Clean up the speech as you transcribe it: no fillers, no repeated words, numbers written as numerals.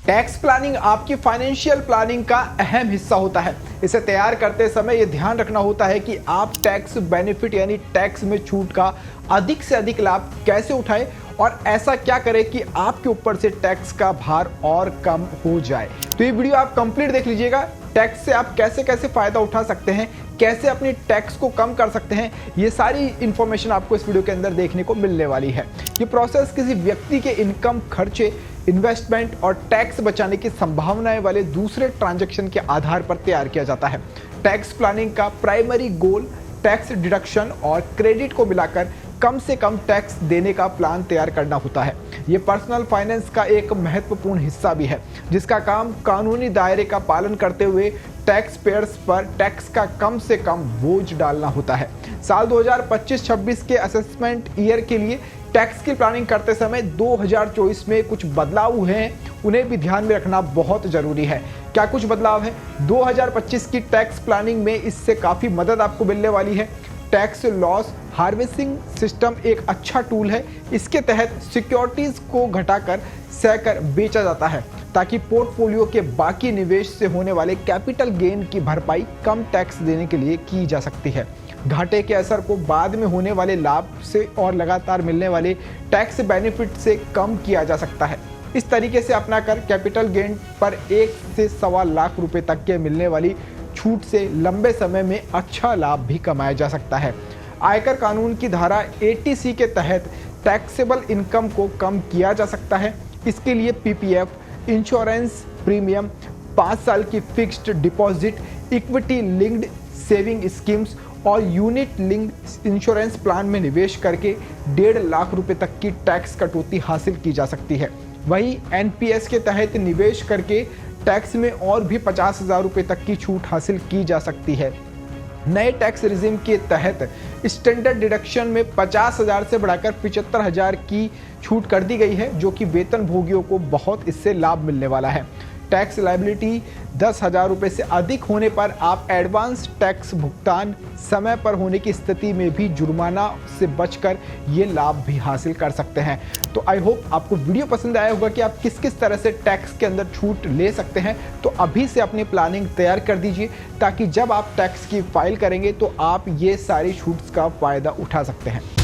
Tax planning आपकी financial planning का अहम हिस्सा होता है। इसे तैयार करते समय यह ध्यान रखना होता है कि आप टैक्स बेनिफिट यानी टैक्स में छूट का अधिक से अधिक लाभ कैसे उठाएं और ऐसा क्या करें कि आपके ऊपर से टैक्स का भार और कम हो जाए। तो ये वीडियो आप कंप्लीट देख लीजिएगा। टैक्स से आप कैसे कैसे फायदा उठा सकते हैं, कैसे अपनी टैक्स को कम कर सकते हैं, ये सारी इंफॉर्मेशन आपको इस वीडियो के अंदर देखने को मिलने वाली है। ये प्रोसेस किसी व्यक्ति के इनकम, खर्चे, इन्वेस्टमेंट और टैक्स बचाने की संभावनाएं वाले दूसरे ट्रांजैक्शन के आधार पर तैयार किया जाता है। टैक्स प्लानिंग का प्राइमरी गोल टैक्स डिडक्शन और क्रेडिट को मिलाकर कम से कम टैक्स देने का प्लान तैयार करना होता है। ये पर्सनल फाइनेंस का एक महत्वपूर्ण हिस्सा भी है, जिसका काम कानूनी दायरे का पालन करते हुए टैक्स पेयर्स पर टैक्स का कम से कम बोझ डालना होता है। साल 2025-26 के असेसमेंट ईयर के लिए टैक्स की प्लानिंग करते समय 2024 में कुछ बदलाव हुए हैं, उन्हें भी ध्यान में रखना बहुत जरूरी है। क्या कुछ बदलाव है? 2025 की टैक्स प्लानिंग में इससे काफ़ी मदद आपको मिलने वाली है। टैक्स लॉस हार्वेस्टिंग सिस्टम एक अच्छा टूल है। इसके तहत सिक्योरिटीज को घटाकर सहकर बेचा जाता है ताकि पोर्टफोलियो के बाकी निवेश से होने वाले कैपिटल गेन की भरपाई कम टैक्स देने के लिए की जा सकती है। घाटे के असर को बाद में होने वाले लाभ से और लगातार मिलने वाले टैक्स बेनिफिट से कम किया जा सकता है। इस तरीके से अपनाकर कैपिटल गेन पर 1 से सवा लाख रुपए तक के मिलने वाली छूट से लंबे समय में अच्छा लाभ भी कमाया जा सकता है। आयकर कानून की धारा 80C के तहत टैक्सेबल इनकम को कम किया जा सकता है। इसके लिए पीपीएफ, इंश्योरेंस प्रीमियम, 5 साल की fixed deposit, equity linked saving schemes और यूनिट लिंक्ड इंश्योरेंस प्लान में निवेश करके 1.5 लाख रुपए तक की टैक्स कटौती हासिल की जा सकती है। वहीं एनपीएस के तहत निवेश करके टैक्स में और भी 50,000 रुपए तक की छूट हासिल की जा सकती है। नए टैक्स रिजिम के तहत स्टैंडर्ड डिडक्शन में 50,000 से बढ़ाकर 75,000 की छूट कर दी गई है, जो कि वेतन भोगियों को बहुत इससे लाभ मिलने वाला है। टैक्स लायबिलिटी 10,000 रुपये से अधिक होने पर आप एडवांस टैक्स भुगतान समय पर होने की स्थिति में भी जुर्माना से बचकर ये लाभ भी हासिल कर सकते हैं। तो आई होप आपको वीडियो पसंद आया होगा कि आप किस किस तरह से टैक्स के अंदर छूट ले सकते हैं। तो अभी से अपनी प्लानिंग तैयार कर दीजिए ताकि जब आप टैक्स की फाइल करेंगे तो आप ये सारी छूट्स का फ़ायदा उठा सकते हैं।